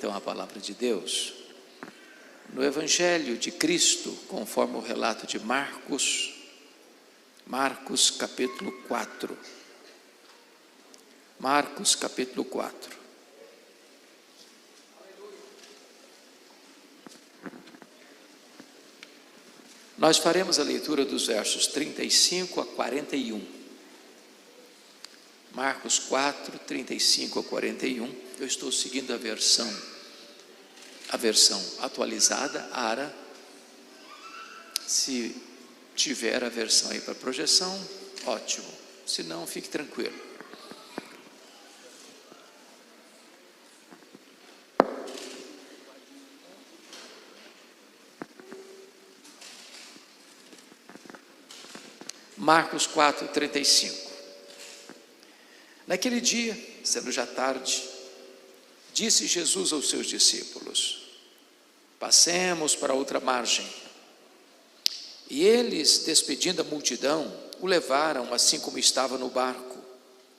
então a palavra de Deus no Evangelho de Cristo, conforme o relato de Marcos, capítulo 4. Marcos, capítulo 4. Nós faremos a leitura dos versos 35 a 41. Marcos 4, 35 a 41. Eu estou seguindo a versão atualizada, ARA. Se tiver a versão aí para projeção, ótimo. Se não, fique tranquilo. Marcos 4, 35. Naquele dia, sendo já tarde, disse Jesus aos seus discípulos: passemos para outra margem. E eles, despedindo a multidão, o levaram assim como estava no barco,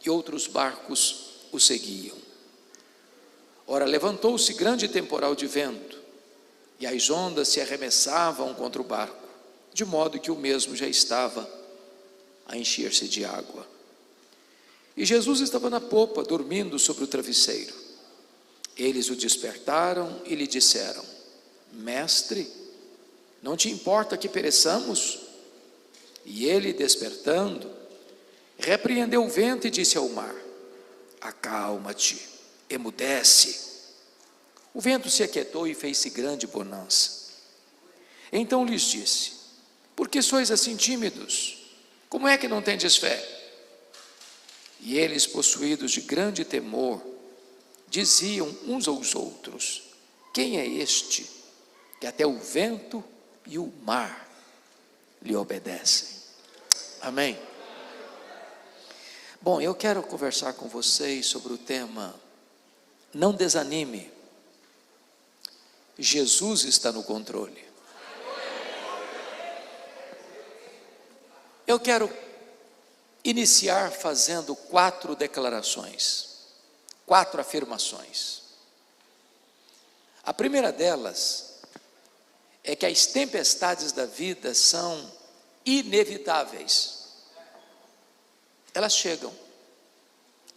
e outros barcos o seguiam. Ora, levantou-se grande temporal de vento, e as ondas se arremessavam contra o barco, de modo que o mesmo já estava a encher-se de água. E Jesus estava na popa, dormindo sobre o travesseiro. Eles o despertaram e lhe disseram: Mestre, não te importa que pereçamos? E ele, despertando, repreendeu o vento e disse ao mar: acalma-te, emudece. O vento se aquietou e fez-se grande bonança. Então lhes disse: por que sois assim tímidos? Como é que não tendes fé? E eles, possuídos de grande temor, diziam uns aos outros: quem é este que até o vento e o mar lhe obedecem? Amém? Bom, eu quero conversar com vocês sobre o tema não desanime, Jesus está no controle. Eu quero iniciar fazendo 4 declarações, 4 afirmações. A primeira delas é que as tempestades da vida são inevitáveis. Elas chegam,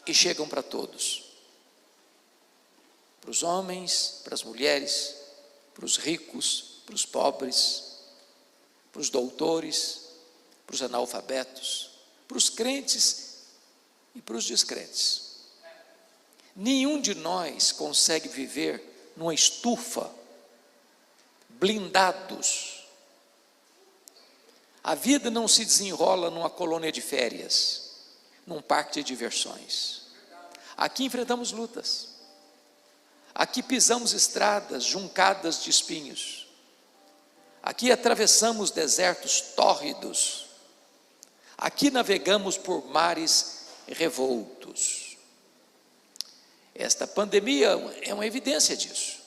e chegam para todos. Para os homens, para as mulheres, para os ricos, para os pobres, para os doutores, para os analfabetos, para os crentes e para os descrentes. Nenhum de nós consegue viver numa estufa, blindados. A vida não se desenrola numa colônia de férias, num parque de diversões. Aqui enfrentamos lutas, aqui pisamos estradas juncadas de espinhos, aqui atravessamos desertos tórridos, aqui navegamos por mares revoltos. Esta pandemia é uma evidência disso.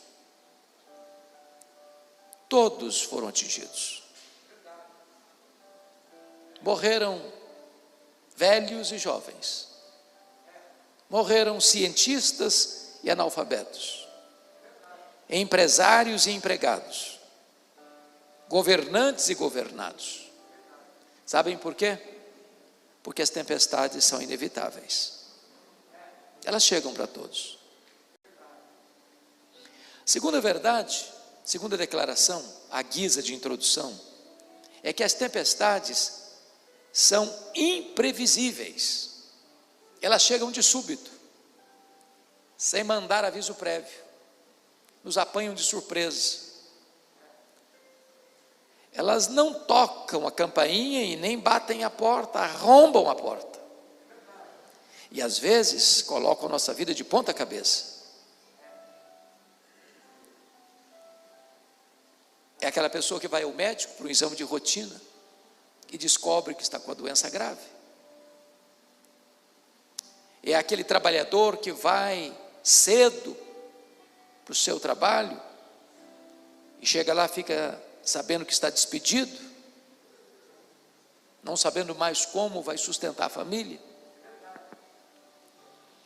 Todos foram atingidos. Morreram velhos e jovens. Morreram cientistas e analfabetos. Empresários e empregados. Governantes e governados. Sabem por quê? Porque as tempestades são inevitáveis. Elas chegam para todos. Segunda verdade, segunda declaração, à guisa de introdução, é que as tempestades são imprevisíveis. Elas chegam de súbito, sem mandar aviso prévio, nos apanham de surpresa. Elas não tocam a campainha e nem batem a porta, arrombam a porta. E às vezes colocam a nossa vida de ponta cabeça. É aquela pessoa que vai ao médico para um exame de rotina e descobre que está com a doença grave. É aquele trabalhador que vai cedo para o seu trabalho e chega lá, fica sabendo que está despedido, não sabendo mais como vai sustentar a família.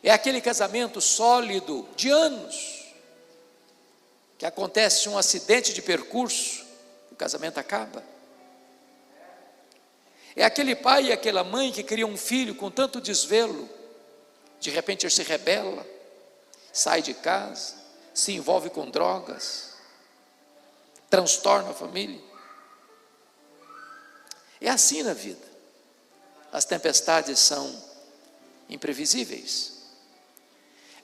É aquele casamento sólido de anos que acontece um acidente de percurso, o casamento acaba. É aquele pai e aquela mãe que criam um filho com tanto desvelo, de repente ele se rebela, sai de casa, se envolve com drogas, transtorna a família. É assim na vida. As tempestades são imprevisíveis.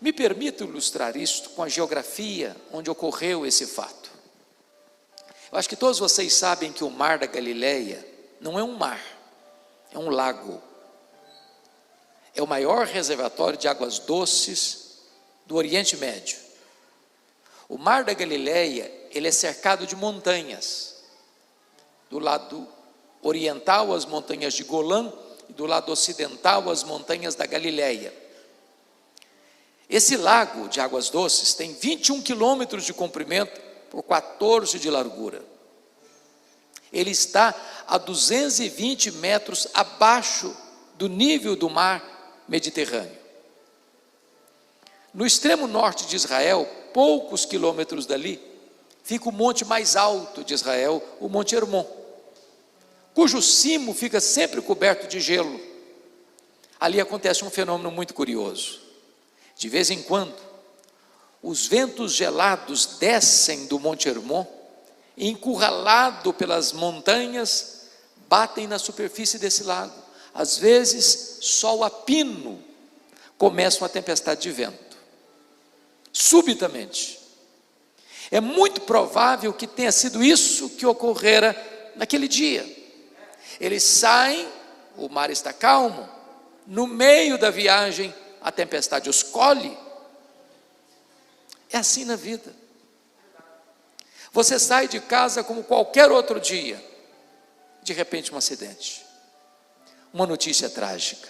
Me permito ilustrar isto com a geografia onde ocorreu esse fato. Eu acho que todos vocês sabem que o mar da Galileia não é um mar, é um lago. É o maior reservatório de águas doces do Oriente Médio. O mar da Galileia, ele é cercado de montanhas. Do lado oriental, as montanhas de Golã, e do lado ocidental, as montanhas da Galileia. Esse lago de águas doces tem 21 quilômetros de comprimento por 14 de largura. Ele está a 220 metros abaixo do nível do mar Mediterrâneo. No extremo norte de Israel, poucos quilômetros dali, fica o monte mais alto de Israel, o Monte Hermon, cujo cimo fica sempre coberto de gelo. Ali acontece um fenômeno muito curioso. De vez em quando, os ventos gelados descem do Monte Hermon, e encurralado pelas montanhas, batem na superfície desse lago. Às vezes, sol a pino, começa uma tempestade de vento, subitamente. É muito provável que tenha sido isso que ocorrera naquele dia. Eles saem, o mar está calmo, no meio da viagem, a tempestade os colhe. É assim na vida. Você sai de casa como qualquer outro dia, de repente um acidente, uma notícia trágica,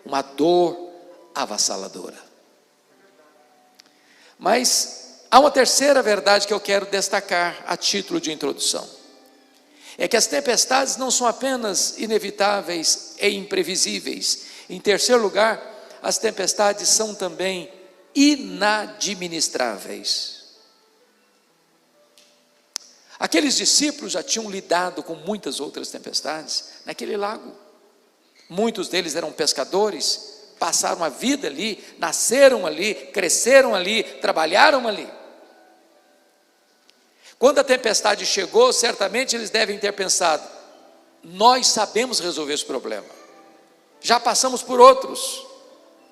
uma dor avassaladora. Mas há uma terceira verdade que eu quero destacar a título de introdução. É que as tempestades não são apenas inevitáveis e imprevisíveis. Em terceiro lugar, as tempestades são também inadministráveis. Aqueles discípulos já tinham lidado com muitas outras tempestades naquele lago. Muitos deles eram pescadores, passaram a vida ali, nasceram ali, cresceram ali, trabalharam ali. Quando a tempestade chegou, certamente eles devem ter pensado: nós sabemos resolver esse problema, já passamos por outros,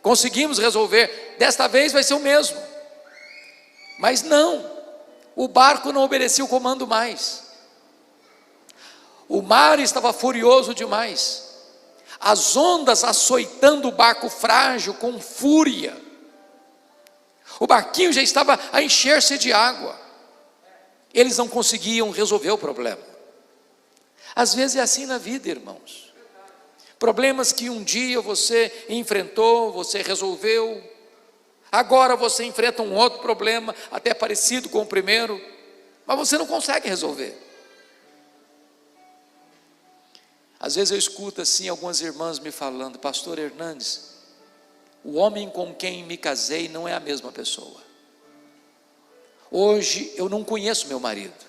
conseguimos resolver, desta vez vai ser o mesmo. Mas não, o barco não obedecia o comando mais. O mar estava furioso demais, as ondas açoitando o barco frágil com fúria. O barquinho já estava a encher-se de água. Eles não conseguiam resolver o problema. Às vezes é assim na vida, irmãos. Problemas que um dia você enfrentou, você resolveu, agora você enfrenta um outro problema, até parecido com o primeiro, mas você não consegue resolver. Às vezes eu escuto assim algumas irmãs me falando: pastor Hernandes, o homem com quem me casei não é a mesma pessoa. Hoje eu não conheço meu marido,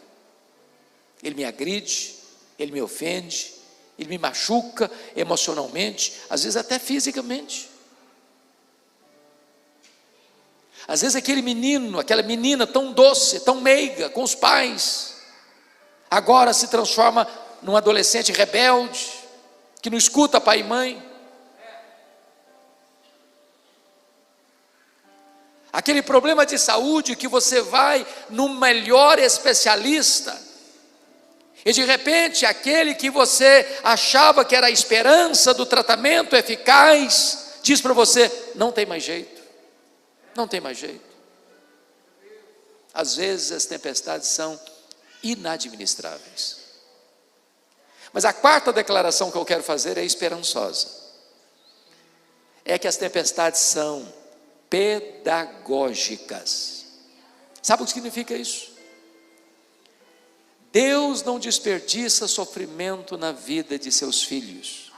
ele me agride, ele me ofende, ele me machuca emocionalmente, às vezes até fisicamente. Às vezes aquele menino, aquela menina tão doce, tão meiga com os pais, agora se transforma num adolescente rebelde, que não escuta pai e mãe. Aquele problema de saúde que você vai no melhor especialista, e de repente aquele que você achava que era a esperança do tratamento eficaz, diz para você: não tem mais jeito, não tem mais jeito. Às vezes as tempestades são inadministráveis. Mas a quarta declaração que eu quero fazer é esperançosa. É que as tempestades são pedagógicas. Sabe o que significa isso? Deus não desperdiça sofrimento na vida de seus filhos.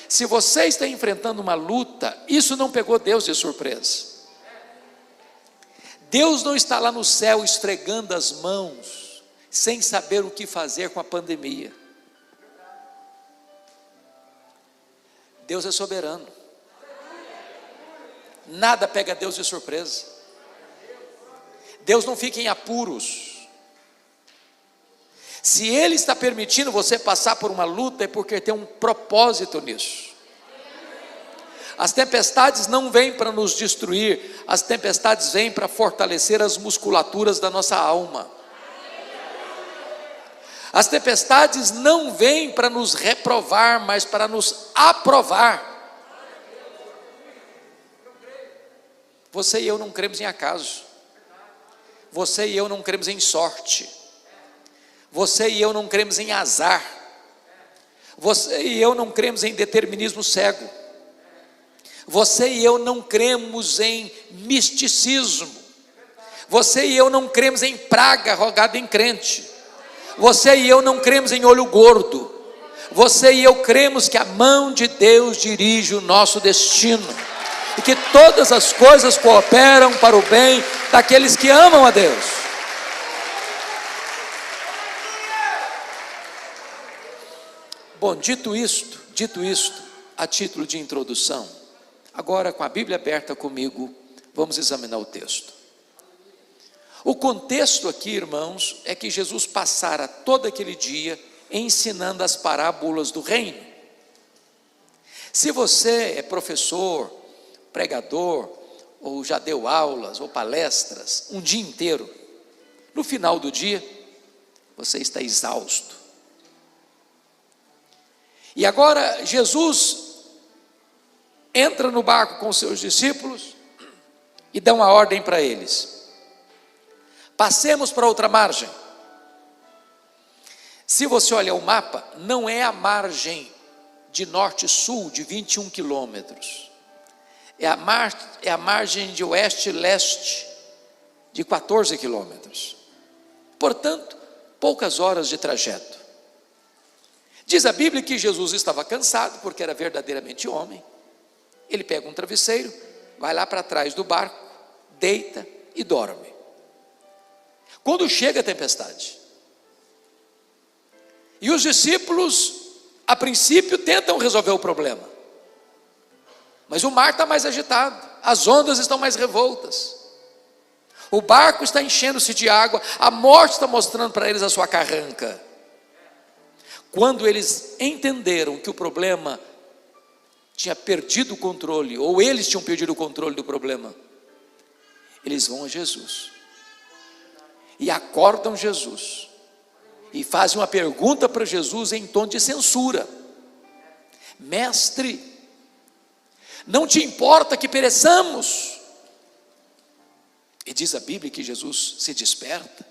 Se você está enfrentando uma luta, isso não pegou Deus de surpresa. Deus não está lá no céu esfregando as mãos, sem saber o que fazer com a pandemia. Deus é soberano. Nada pega Deus de surpresa. Deus não fica em apuros. Se Ele está permitindo você passar por uma luta, é porque tem um propósito nisso. As tempestades não vêm para nos destruir, as tempestades vêm para fortalecer as musculaturas da nossa alma. As tempestades não vêm para nos reprovar, mas para nos aprovar. Você e eu não cremos em acaso. Você e eu não cremos em sorte. Você e eu não cremos em azar. Você e eu não cremos em determinismo cego. Você e eu não cremos em misticismo. Você e eu não cremos em praga rogada em crente. Você e eu não cremos em olho gordo. Você e eu cremos que a mão de Deus dirige o nosso destino, e que todas as coisas cooperam para o bem daqueles que amam a Deus. Bom, dito isto, a título de introdução, agora com a Bíblia aberta comigo, vamos examinar o texto. O contexto aqui, irmãos, é que Jesus passara todo aquele dia ensinando as parábolas do reino. Se você é professor, pregador, ou já deu aulas ou palestras um dia inteiro, no final do dia você está exausto. E agora Jesus entra no barco com seus discípulos e dá uma ordem para eles: passemos para outra margem. Se você olha o mapa, não é a margem de norte e sul de 21 quilômetros. É a margem de oeste e leste de 14 quilômetros. Portanto, poucas horas de trajeto. Diz a Bíblia que Jesus estava cansado, porque era verdadeiramente homem. Ele pega um travesseiro, vai lá para trás do barco, deita e dorme. Quando chega a tempestade, e os discípulos, a princípio, tentam resolver o problema, mas o mar está mais agitado, as ondas estão mais revoltas, o barco está enchendo-se de água, a morte está mostrando para eles a sua carranca. Quando eles entenderam que o problema tinha perdido o controle, ou eles tinham perdido o controle do problema, eles vão a Jesus e acordam Jesus e fazem uma pergunta para Jesus em tom de censura: mestre, não te importa que pereçamos? E diz a Bíblia que Jesus se desperta,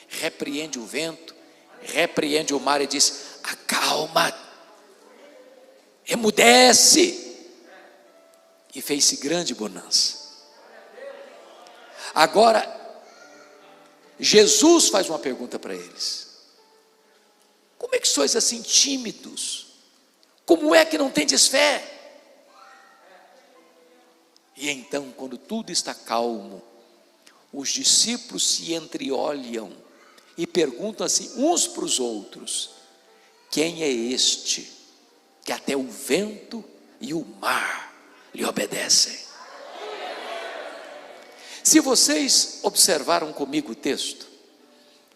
repreende o vento, repreende o mar e diz: acalma, emudece. E fez-se grande bonança. Agora Jesus faz uma pergunta para eles: como é que sois assim tímidos? Como é que não tendes fé? E então, quando tudo está calmo, os discípulos se entreolham e perguntam assim uns para os outros: quem é este que até o vento e o mar lhe obedecem? Se vocês observaram comigo o texto,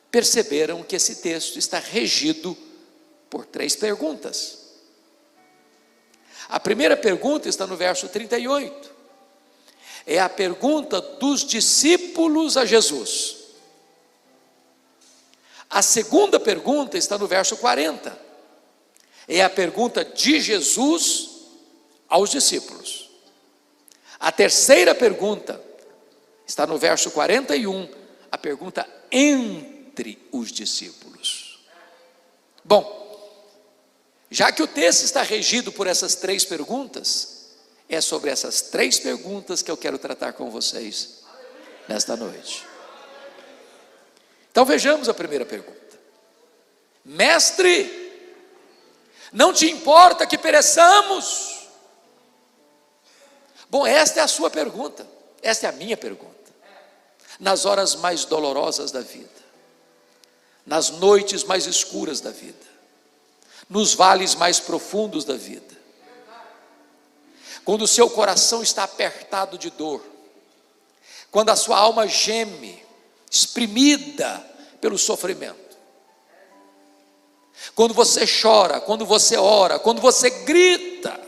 perceberam que esse texto está regido por 3 perguntas. A primeira pergunta está no verso 38. É a pergunta dos discípulos a Jesus. A segunda pergunta está no verso 40. É a pergunta de Jesus aos discípulos. A terceira pergunta está no verso 41, a pergunta entre os discípulos. Bom, já que o texto está regido por essas 3 perguntas, é sobre essas 3 perguntas que eu quero tratar com vocês nesta noite. Então vejamos a primeira pergunta: mestre, não te importa que pereçamos? Bom, esta é a sua pergunta, esta é a minha pergunta. nas horas mais dolorosas da vida, nas noites mais escuras da vida, nos vales mais profundos da vida, quando o seu coração está apertado de dor, quando a sua alma geme, exprimida pelo sofrimento, quando você chora, quando você ora, quando você grita,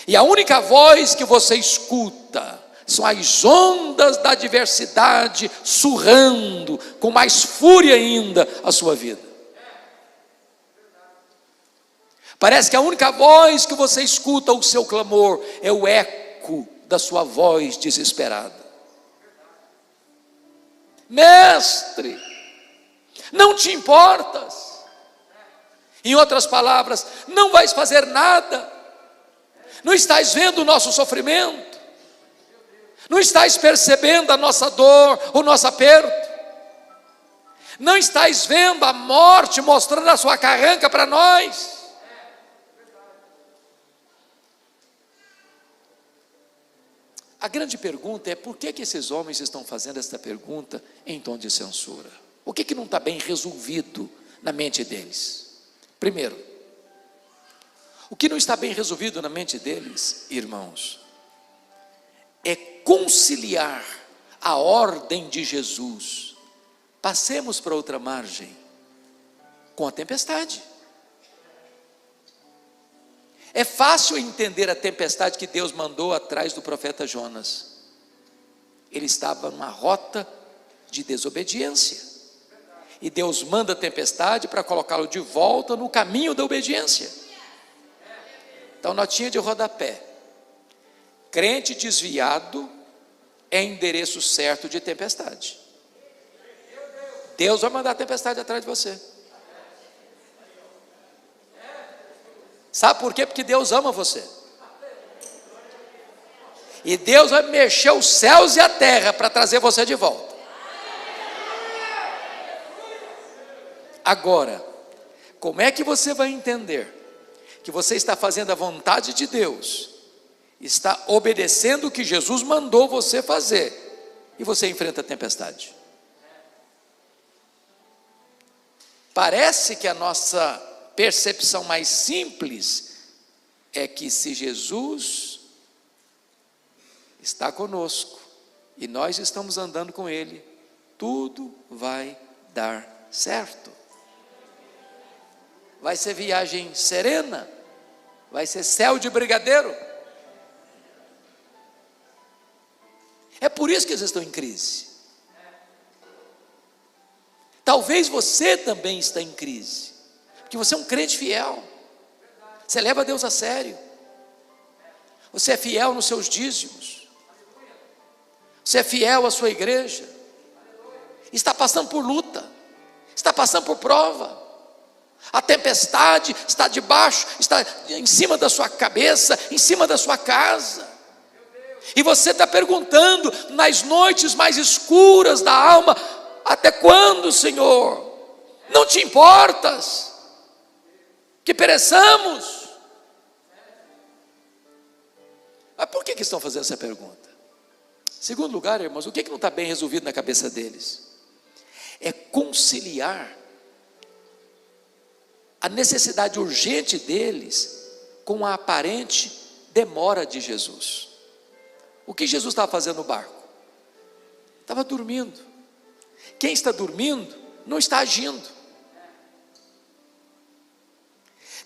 e a única voz que você escuta são as ondas da adversidade surrando com mais fúria ainda a sua vida. Parece que a única voz que você escuta, o seu clamor, é o eco da sua voz desesperada. Mestre, não te importas. Em outras palavras, não vais fazer nada. Não estás vendo o nosso sofrimento? Não estás percebendo a nossa dor, o nosso aperto? Não estás vendo a morte mostrando a sua carranca para nós? A grande pergunta é: por que esses homens estão fazendo esta pergunta em tom de censura? O que não está bem resolvido na mente deles? Primeiro, o que não está bem resolvido na mente deles, irmãos, é conciliar a ordem de Jesus, passemos para outra margem, com a tempestade. É fácil entender a tempestade que Deus mandou atrás do profeta Jonas. Ele estava numa rota de desobediência, e Deus manda a tempestade para colocá-lo de volta no caminho da obediência. Então, notinha de rodapé: crente desviado é endereço certo de tempestade. Deus vai mandar a tempestade atrás de você. Sabe por quê? Porque Deus ama você. E Deus vai mexer os céus e a terra para trazer você de volta. Agora, como é que você vai entender que você está fazendo a vontade de Deus, está obedecendo o que Jesus mandou você fazer, e você enfrenta a tempestade? Parece que a nossa percepção mais simples é que, se Jesus está conosco e nós estamos andando com Ele, tudo vai dar certo. Vai ser viagem serena, vai ser céu de brigadeiro. É por isso que eles estão em crise. Talvez você também está em crise, porque você é um crente fiel, você leva Deus a sério, você é fiel nos seus dízimos, você é fiel à sua igreja, está passando por luta, está passando por prova, a tempestade está debaixo, está em cima da sua cabeça, em cima da sua casa, e você está perguntando nas noites mais escuras da alma: até quando, Senhor? Não te importas que pereçamos? Mas por que estão fazendo essa pergunta? Segundo lugar, irmãos, o que não está bem resolvido na cabeça deles? É conciliar a necessidade urgente deles com a aparente demora de Jesus. O que Jesus estava fazendo no barco? Estava dormindo. Quem está dormindo não está agindo.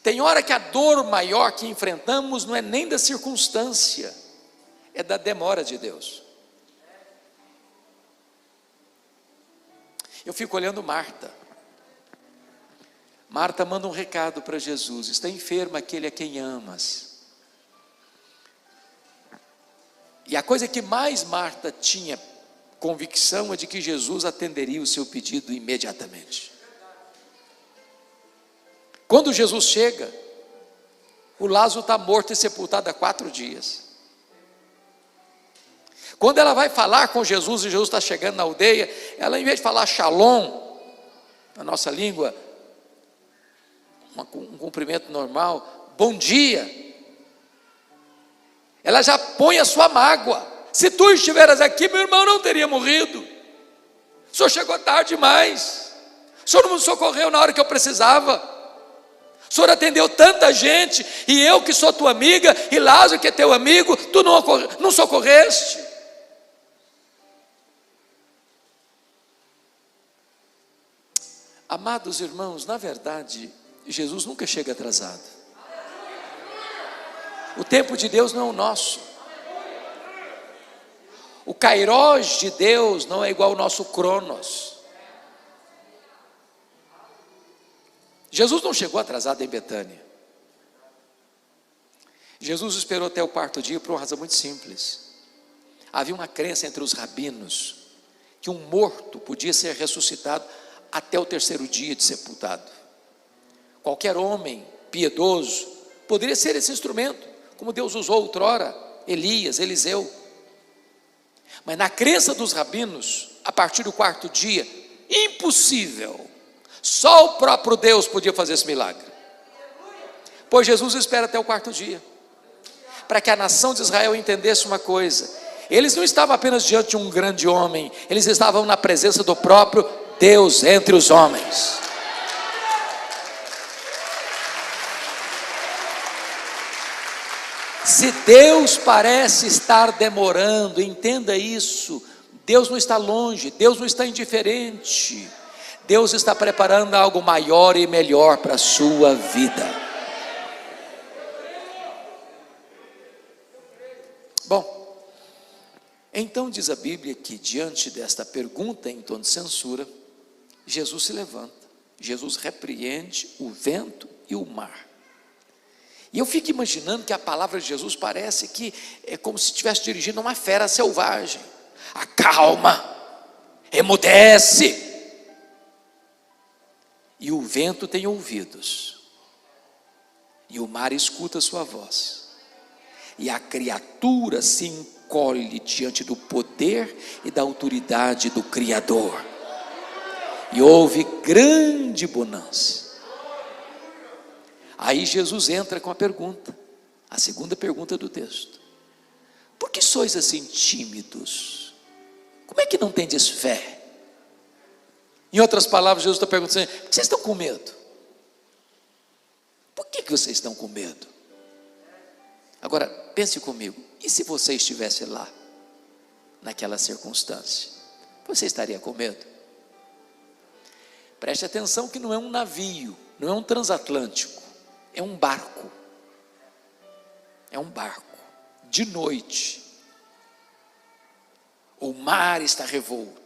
Tem hora que a dor maior que enfrentamos não é nem da circunstância, é da demora de Deus. Eu fico olhando Marta. Marta manda um recado para Jesus: está enfermo aquele a quem amas. E a coisa que mais Marta tinha convicção é de que Jesus atenderia o seu pedido imediatamente. Quando Jesus chega, o Lázaro está morto e sepultado há 4 dias. Quando ela vai falar com Jesus, e Jesus está chegando na aldeia, ela, em vez de falar shalom, na nossa língua, um cumprimento normal, bom dia, ela já põe a sua mágoa, Se tu estiveras aqui, meu irmão não teria morrido. O senhor chegou tarde demais. O senhor não me socorreu na hora que eu precisava. O senhor atendeu tanta gente, e eu que sou tua amiga, e Lázaro que é teu amigo, tu não socorreste. Amados irmãos, na verdade, Jesus nunca chega atrasado. O tempo de Deus não é o nosso. O kairós de Deus não é igual ao nosso cronos. Jesus não chegou atrasado em Betânia. Jesus esperou até o quarto dia por uma razão muito simples. Havia uma crença entre os rabinos que um morto podia ser ressuscitado até o terceiro dia de sepultado. Qualquer homem piedoso poderia ser esse instrumento, como Deus usou outrora Elias, Eliseu. Mas na crença dos rabinos, a partir do quarto dia, impossível. Só o próprio Deus podia fazer esse milagre. Pois Jesus espera até o quarto dia, para que a nação de Israel entendesse uma coisa: eles não estavam apenas diante de um grande homem, eles estavam na presença do próprio Deus entre os homens. Se Deus parece estar demorando, entenda isso, Deus não está longe, Deus não está indiferente. Deus está preparando algo maior e melhor para a sua vida. Bom, então diz a Bíblia que diante desta pergunta em tom de censura, Jesus se levanta, Jesus repreende o vento e o mar. E eu fico imaginando que a palavra de Jesus parece que é como se estivesse dirigindo uma fera selvagem. Acalma, emudece. E o vento tem ouvidos, e o mar escuta a sua voz, e a criatura se encolhe diante do poder e da autoridade do Criador, e houve grande bonança. Aí Jesus entra com a pergunta, a segunda pergunta do texto: por que sois assim tímidos? Como é que não tendes fé? Em outras palavras, Jesus está perguntando: por que vocês estão com medo? Por que vocês estão com medo? Agora, pense comigo, e se você estivesse lá, naquela circunstância, você estaria com medo? Preste atenção que não é um navio, não é um transatlântico, é um barco. É um barco, de noite. O mar está revolto.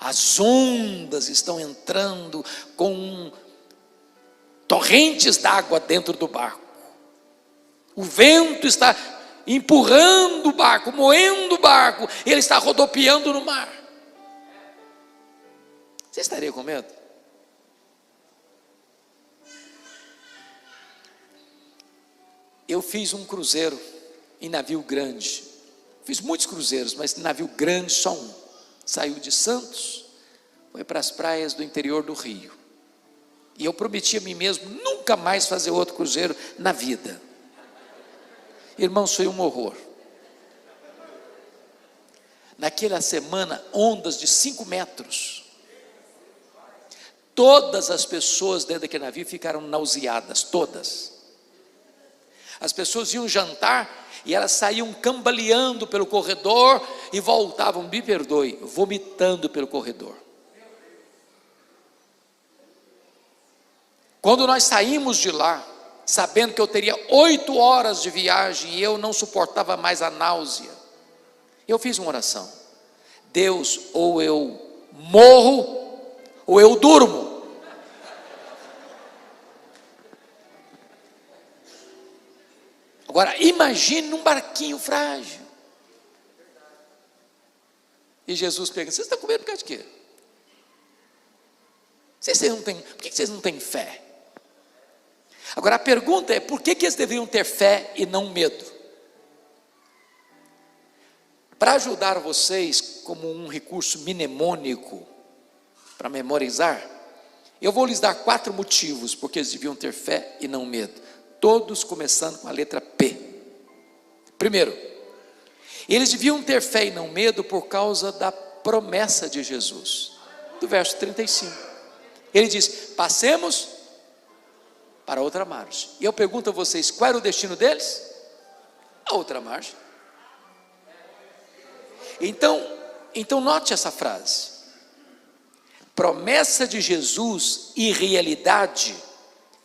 As ondas estão entrando com torrentes d'água dentro do barco. O vento está empurrando o barco, moendo o barco, ele está rodopiando no mar. Você estaria com medo? Eu fiz um cruzeiro em navio grande. Fiz muitos cruzeiros, mas navio grande só um. Saiu de Santos, foi para as praias do interior do Rio. E eu prometi a mim mesmo nunca mais fazer outro cruzeiro na vida. Irmãos, foi um horror. Naquela semana, ondas de 5 metros. Todas as pessoas dentro daquele navio ficaram nauseadas, todas. As pessoas iam jantar e elas saíam cambaleando pelo corredor e voltavam, me perdoe, vomitando pelo corredor. Quando nós saímos de lá, sabendo que eu teria 8 horas de viagem e eu não suportava mais a náusea, eu fiz uma oração: Deus, ou eu morro ou eu durmo. Agora, imagine num barquinho frágil. E Jesus pergunta: vocês estão com medo por causa de quê? Por que vocês não têm fé? Agora, a pergunta é: por que eles deveriam ter fé e não medo? Para ajudar vocês, como um recurso mnemônico, para memorizar, eu vou lhes dar 4 motivos porque eles deviam ter fé e não medo. Todos começando com a letra P. Primeiro, Eles deviam ter fé e não medo por causa da promessa de Jesus, do verso 35. Ele diz: passemos para outra margem. E eu pergunto a vocês, qual era o destino deles? A outra margem. Então note essa frase: promessa de Jesus e realidade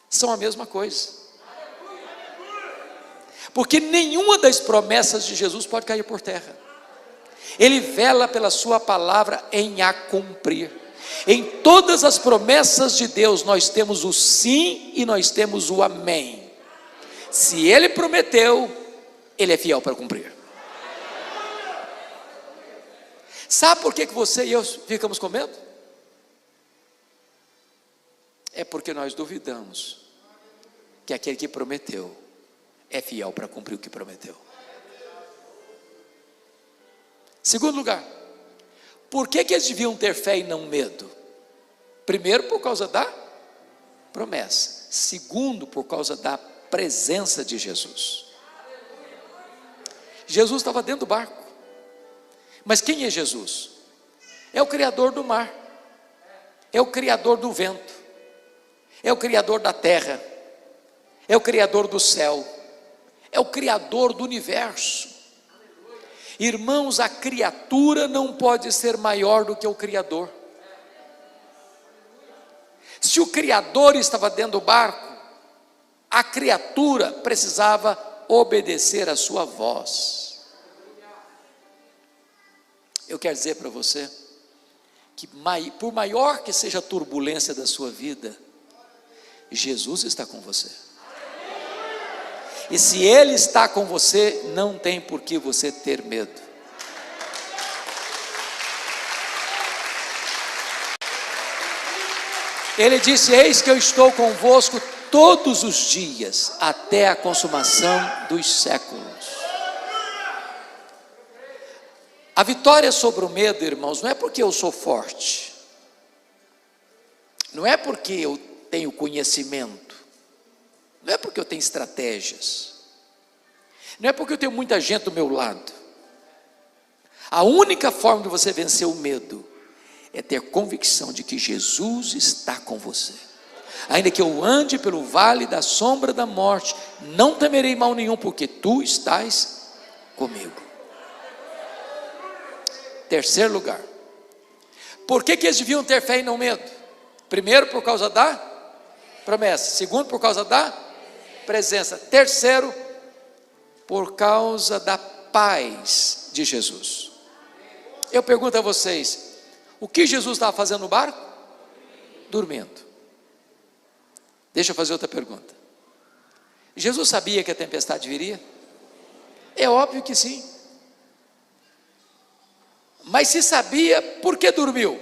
são a mesma coisa. Porque nenhuma das promessas de Jesus pode cair por terra. Ele vela pela sua palavra em a cumprir. Em todas as promessas de Deus nós temos o sim e nós temos o amém. Se Ele prometeu, Ele é fiel para cumprir. Sabe por que você e eu ficamos com medo? É porque nós duvidamos que aquele que prometeu é fiel para cumprir o que prometeu. Segundo lugar, por que eles deviam ter fé e não medo? Primeiro, por causa da promessa. Segundo, por causa da presença de Jesus. Jesus estava dentro do barco. Mas quem é Jesus? É o Criador do mar, é o Criador do vento, é o Criador da terra, é o Criador do céu, é o Criador do universo. Irmãos, a criatura não pode ser maior do que o Criador. Se o Criador estava dentro do barco, a criatura precisava obedecer a sua voz. Eu quero dizer para você que por maior que seja a turbulência da sua vida, Jesus está com você. E se Ele está com você, não tem por que você ter medo. Ele disse: eis que eu estou convosco todos os dias, até a consumação dos séculos. A vitória sobre o medo, irmãos, não é porque eu sou forte, não é porque eu tenho conhecimento, não é porque eu tenho estratégias, não é porque eu tenho muita gente do meu lado. A única forma de você vencer o medo é ter convicção de que Jesus está com você. Ainda que eu ande pelo vale da sombra da morte, não temerei mal nenhum, porque tu estás comigo. Terceiro lugar, por que eles deviam ter fé e não medo? Primeiro, por causa da promessa. Segundo, por causa da presença. Terceiro, por causa da paz de Jesus. Eu pergunto a vocês, o que Jesus estava fazendo no barco? Dormindo. Deixa eu fazer outra pergunta. Jesus sabia que a tempestade viria? É óbvio que sim. Mas se sabia, por que dormiu?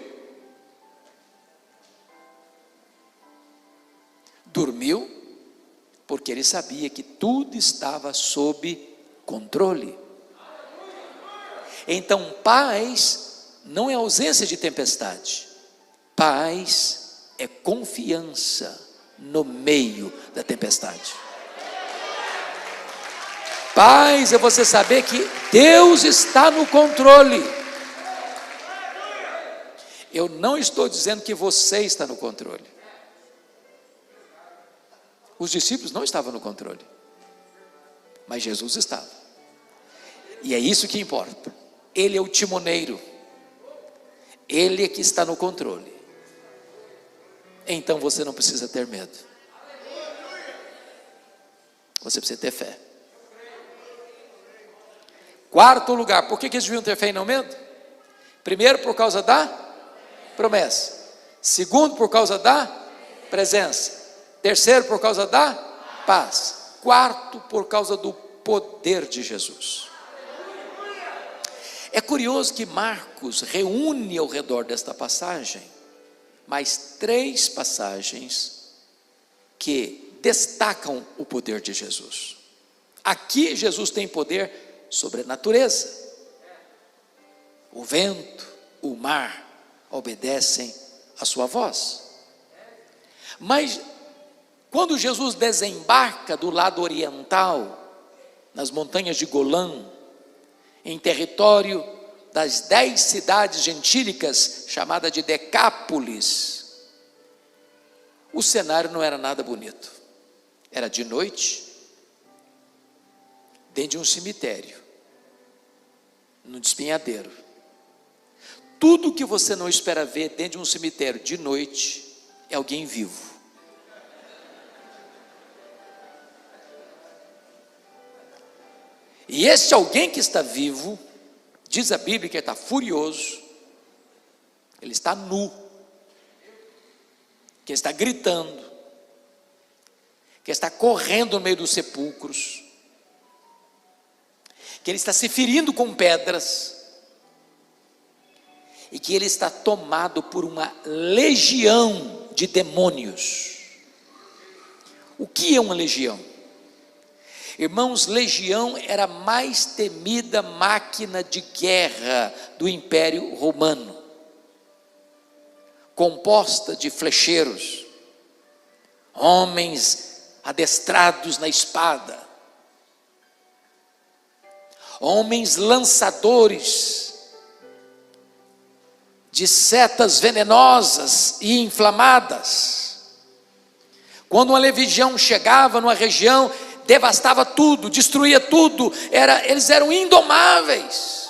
Dormiu porque ele sabia que tudo estava sob controle. Então, paz não é ausência de tempestade. Paz é confiança no meio da tempestade. Paz é você saber que Deus está no controle. Eu não estou dizendo que você está no controle. Os discípulos não estavam no controle, mas Jesus estava. E é isso que importa. Ele é o timoneiro. Ele é que está no controle. Então você não precisa ter medo. Você precisa ter fé. Quarto lugar, por que eles deviam ter fé e não medo? Primeiro, por causa da promessa. Segundo, por causa da presença. Terceiro, por causa da paz. Quarto, por causa do poder de Jesus. É curioso que Marcos reúne ao redor desta passagem mais 3 passagens que destacam o poder de Jesus. Aqui Jesus tem poder sobre a natureza. O vento, o mar obedecem a sua voz. Mas quando Jesus desembarca do lado oriental, nas montanhas de Golã, em território das 10 cidades gentílicas, chamada de Decápolis. O cenário não era nada bonito. Era de noite, dentro de um cemitério, no despenhadeiro. Tudo que você não espera ver dentro de um cemitério de noite é alguém vivo. E esse alguém que está vivo, diz a Bíblia que ele está furioso, ele está nu, que ele está gritando, que ele está correndo no meio dos sepulcros, que ele está se ferindo com pedras, e que ele está tomado por uma legião de demônios. O que é uma legião? Irmãos, legião era a mais temida máquina de guerra do Império Romano, composta de flecheiros, homens adestrados na espada, homens lançadores de setas venenosas e inflamadas. Quando uma legião chegava numa região, devastava tudo, destruía tudo, eles eram indomáveis.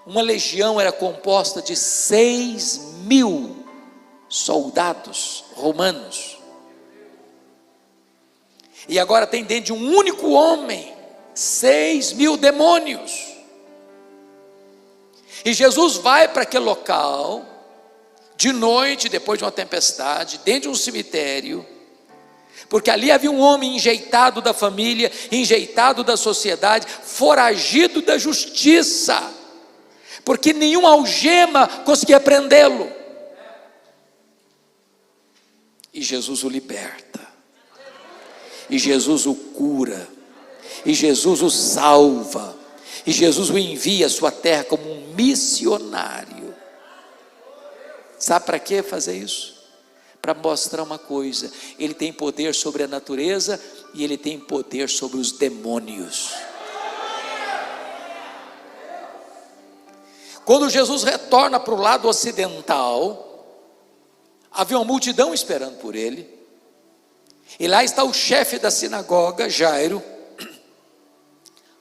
Uma legião era composta de 6.000 soldados romanos, e agora tem dentro de um único homem 6.000 demônios. E Jesus vai para aquele local, de noite, depois de uma tempestade, dentro de um cemitério, porque ali havia um homem enjeitado da família, enjeitado da sociedade, foragido da justiça, porque nenhuma algema conseguia prendê-lo. E Jesus o liberta, e Jesus o cura, e Jesus o salva, e Jesus o envia à sua terra como um missionário. Sabe para que fazer isso? Para mostrar uma coisa: ele tem poder sobre a natureza e ele tem poder sobre os demônios. Quando Jesus retorna para o lado ocidental, havia uma multidão esperando por ele, e lá está o chefe da sinagoga, Jairo,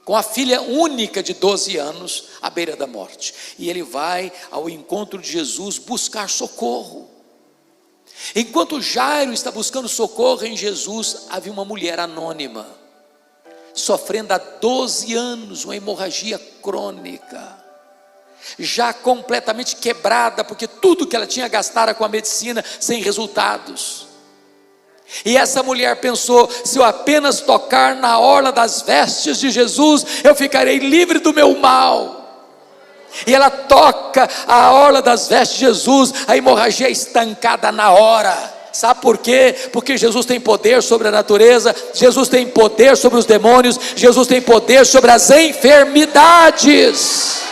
com a filha única de 12 anos, à beira da morte, e ele vai ao encontro de Jesus buscar socorro. Enquanto Jairo está buscando socorro em Jesus, havia uma mulher anônima, sofrendo há 12 anos uma hemorragia crônica, já completamente quebrada, porque tudo que ela tinha gastado com a medicina, sem resultados. E essa mulher pensou: se eu apenas tocar na orla das vestes de Jesus, eu ficarei livre do meu mal. E ela toca a orla das vestes de Jesus, a hemorragia é estancada na hora. Sabe por quê? Porque Jesus tem poder sobre a natureza, Jesus tem poder sobre os demônios, Jesus tem poder sobre as enfermidades.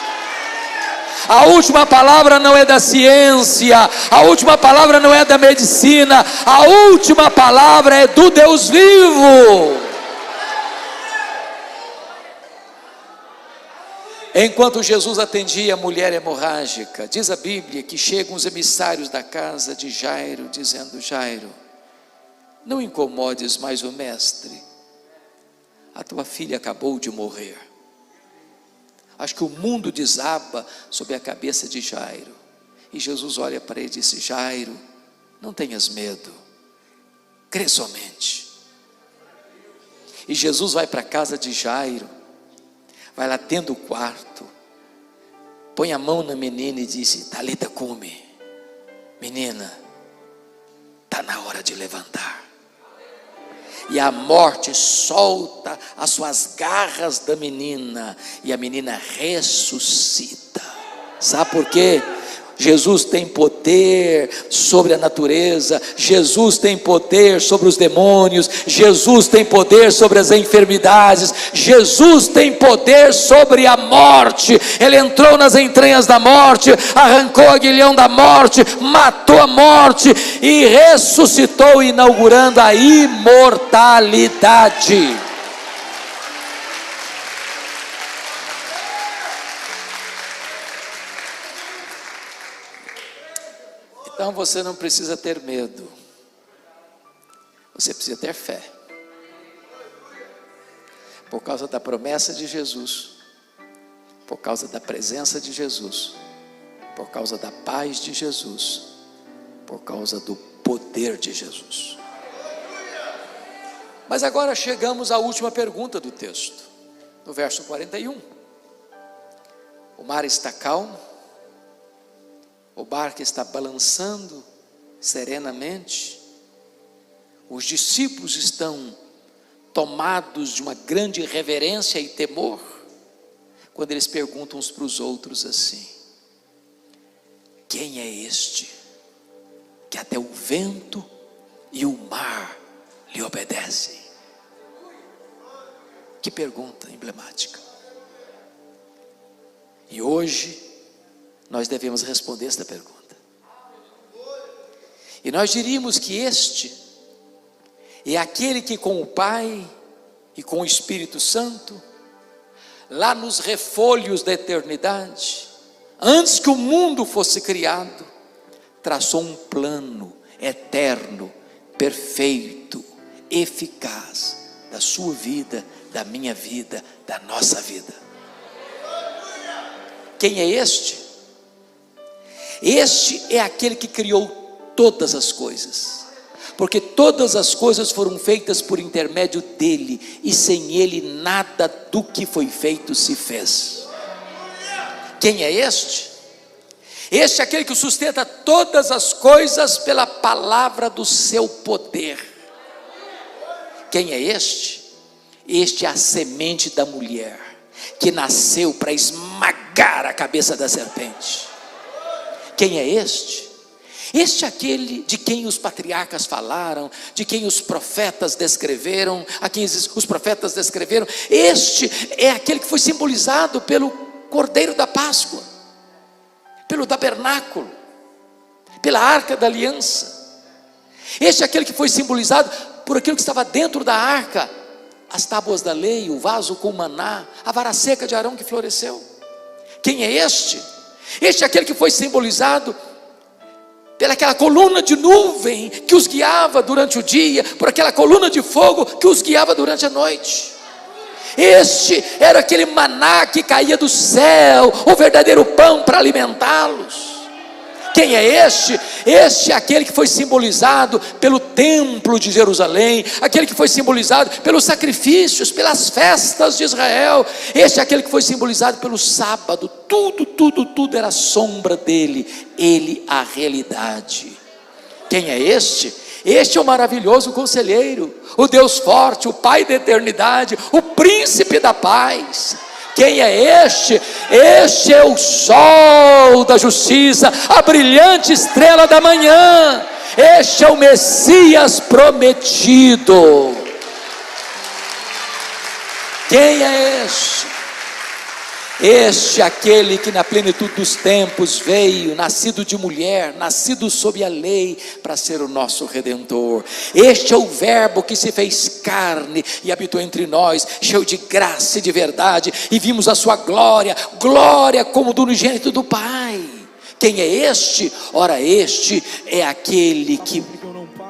A última palavra não é da ciência, a última palavra não é da medicina, a última palavra é do Deus vivo. Enquanto Jesus atendia a mulher hemorrágica, diz a Bíblia que chegam os emissários da casa de Jairo, dizendo: Jairo, não incomodes mais o mestre, a tua filha acabou de morrer. Acho que o mundo desaba sobre a cabeça de Jairo, e Jesus olha para ele e disse: Jairo, não tenhas medo, crê somente. E Jesus vai para a casa de Jairo, vai lá dentro do quarto, põe a mão na menina e disse: Talita cumi, menina, está na hora de levantar. E a morte solta as suas garras da menina, e a menina ressuscita. Sabe por quê? Jesus tem poder sobre a natureza, Jesus tem poder sobre os demônios, Jesus tem poder sobre as enfermidades, Jesus tem poder sobre a morte. Ele entrou nas entranhas da morte, arrancou o aguilhão da morte, matou a morte e ressuscitou, inaugurando a imortalidade. Então você não precisa ter medo, você precisa ter fé, por causa da promessa de Jesus, por causa da presença de Jesus, por causa da paz de Jesus, por causa do poder de Jesus. Mas agora chegamos à última pergunta do texto, no verso 41. O mar está calmo, o barco está balançando serenamente, os discípulos estão tomados de uma grande reverência e temor, quando eles perguntam uns para os outros assim: quem é este que até o vento e o mar lhe obedecem? Que pergunta emblemática. E hoje nós devemos responder esta pergunta. E nós diríamos que este é aquele que com o Pai e com o Espírito Santo, lá nos refolhos da eternidade, antes que o mundo fosse criado, traçou um plano eterno, perfeito, eficaz, da sua vida, da minha vida, da nossa vida. Quem é este? Este é aquele que criou todas as coisas, porque todas as coisas foram feitas por intermédio dele, e sem ele nada do que foi feito se fez. Quem é este? Este é aquele que sustenta todas as coisas pela palavra do seu poder. Quem é este? Este é a semente da mulher, que nasceu para esmagar a cabeça da serpente. Quem é este? Este é aquele de quem os patriarcas falaram, de quem os profetas descreveram, a quem os profetas descreveram. Este é aquele que foi simbolizado pelo Cordeiro da Páscoa, pelo tabernáculo, pela arca da aliança. Este é aquele que foi simbolizado por aquilo que estava dentro da arca: as tábuas da lei, o vaso com maná, a vara seca de Arão que floresceu. Quem é este? Este é aquele que foi simbolizado pelaquela coluna de nuvem que os guiava durante o dia, por aquela coluna de fogo que os guiava durante a noite. Este era aquele maná que caía do céu, o verdadeiro pão para alimentá-los. Quem é este? Este é aquele que foi simbolizado pelo templo de Jerusalém, aquele que foi simbolizado pelos sacrifícios, pelas festas de Israel. Este é aquele que foi simbolizado pelo sábado. Tudo era sombra dele, ele a realidade. Quem é este? Este é o maravilhoso conselheiro, o Deus forte, o Pai da eternidade, o príncipe da paz. Quem é este? Este é o sol da justiça, a brilhante estrela da manhã. Este é o Messias prometido. Quem é este? Este é aquele que na plenitude dos tempos veio, nascido de mulher, nascido sob a lei, para ser o nosso Redentor. Este é o verbo que se fez carne e habitou entre nós, cheio de graça e de verdade, e vimos a sua glória, glória como do unigênito do Pai. Quem é este? Ora, este é aquele que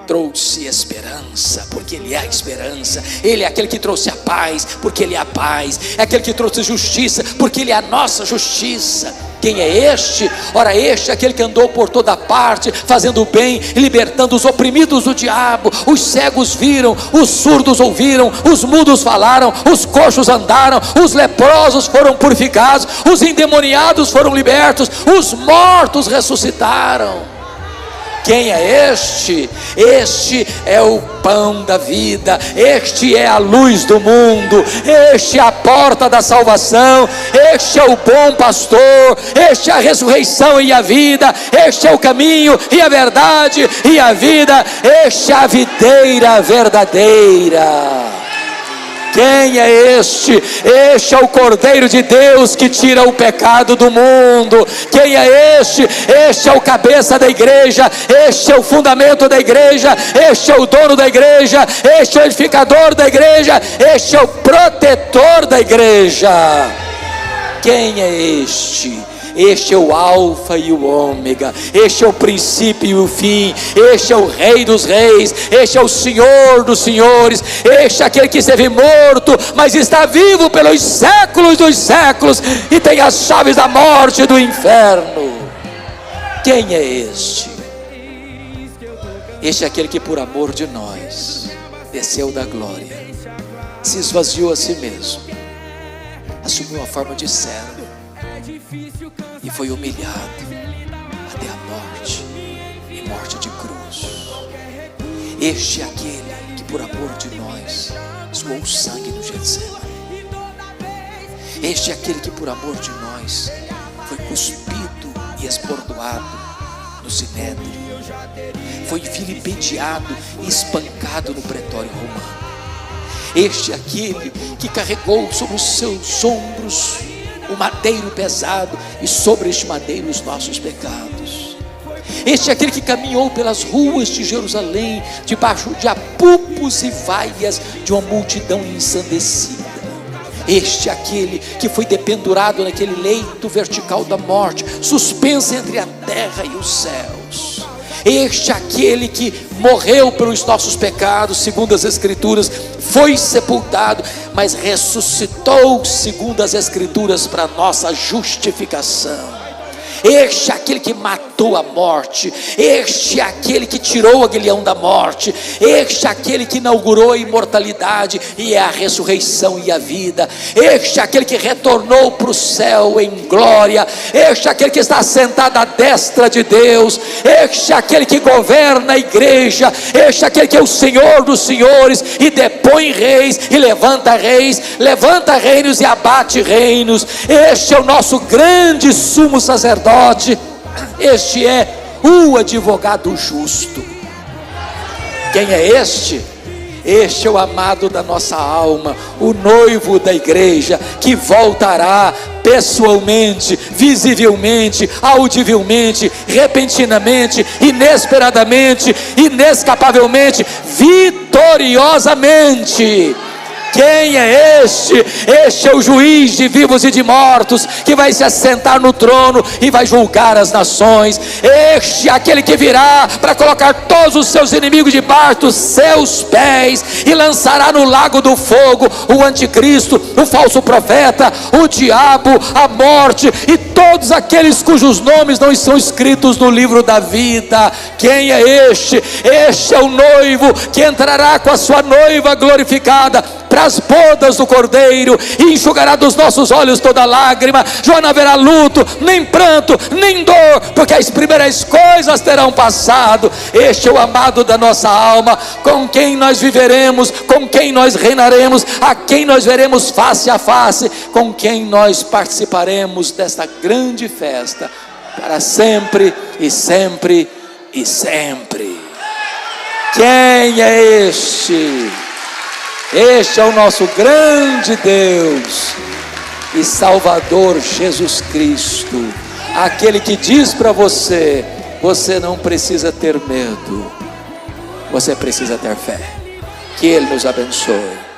trouxe esperança, porque ele é a esperança. Ele é aquele que trouxe a paz, porque ele é a paz. É aquele que trouxe justiça, porque ele é a nossa justiça. Quem é este? Ora, este é aquele que andou por toda parte, fazendo o bem, libertando os oprimidos do diabo. Os cegos viram, os surdos ouviram, os mudos falaram, os coxos andaram, os leprosos foram purificados, os endemoniados foram libertos, os mortos ressuscitaram. Quem é este? Este é o pão da vida, este é a luz do mundo, este é a porta da salvação, este é o bom pastor, este é a ressurreição e a vida, este é o caminho e a verdade e a vida, este é a videira verdadeira. Quem é este? Este é o Cordeiro de Deus que tira o pecado do mundo. Quem é este? Este é o cabeça da igreja, este é o fundamento da igreja, este é o dono da igreja, este é o edificador da igreja, este é o protetor da igreja. Quem é este? Este é o alfa e o ômega, este é o princípio e o fim, este é o rei dos reis, este é o senhor dos senhores, este é aquele que esteve morto, mas está vivo pelos séculos dos séculos, e tem as chaves da morte e do inferno. Quem é este? Este é aquele que por amor de nós desceu da glória, se esvaziou a si mesmo, assumiu a forma de servo e foi humilhado até a morte, e morte de cruz. Este é aquele que por amor de nós suou o sangue no Getsemane. Este é aquele que por amor de nós foi cuspido e esbordoado no Sinédrio, foi vilipendiado e espancado no pretório romano. Este é aquele que carregou sobre os seus ombros o madeiro pesado, e sobre este madeiro os nossos pecados. Este é aquele que caminhou pelas ruas de Jerusalém, debaixo de apupos e vaias de uma multidão ensandecida. Este é aquele que foi dependurado naquele leito vertical da morte, suspenso entre a terra e os céus. Este é aquele que morreu pelos nossos pecados, segundo as Escrituras, foi sepultado, mas ressuscitou, segundo as Escrituras, para nossa justificação. Este é aquele que matou a morte, este é aquele que tirou o aguilhão da morte, este é aquele que inaugurou a imortalidade e é a ressurreição e a vida, este é aquele que retornou para o céu em glória, este é aquele que está sentado à destra de Deus, este é aquele que governa a igreja, este é aquele que é o Senhor dos senhores e depõe reis e levanta reinos e abate reinos. Este é o nosso grande sumo sacerdote. Este é o advogado justo. Quem é este? Este é o amado da nossa alma, o noivo da igreja, que voltará pessoalmente, visivelmente, audivelmente, repentinamente, inesperadamente, inescapavelmente, vitoriosamente. Quem é este? Este é o juiz de vivos e de mortos, que vai se assentar no trono e vai julgar as nações. Este é aquele que virá para colocar todos os seus inimigos debaixo dos seus pés, e lançará no lago do fogo o anticristo, o falso profeta, o diabo, a morte e todos aqueles cujos nomes não estão escritos no livro da vida. Quem é este? Este é o noivo que entrará com a sua noiva glorificada para as bodas do Cordeiro, e enxugará dos nossos olhos toda lágrima. Já não haverá luto, nem pranto, nem dor, porque as primeiras coisas terão passado. Este é o amado da nossa alma, com quem nós viveremos, com quem nós reinaremos, a quem nós veremos face a face, com quem nós participaremos desta grande festa para sempre e sempre e sempre. Quem é este? Este é o nosso grande Deus e Salvador Jesus Cristo, aquele que diz para você: você não precisa ter medo, você precisa ter fé. Que Ele nos abençoe.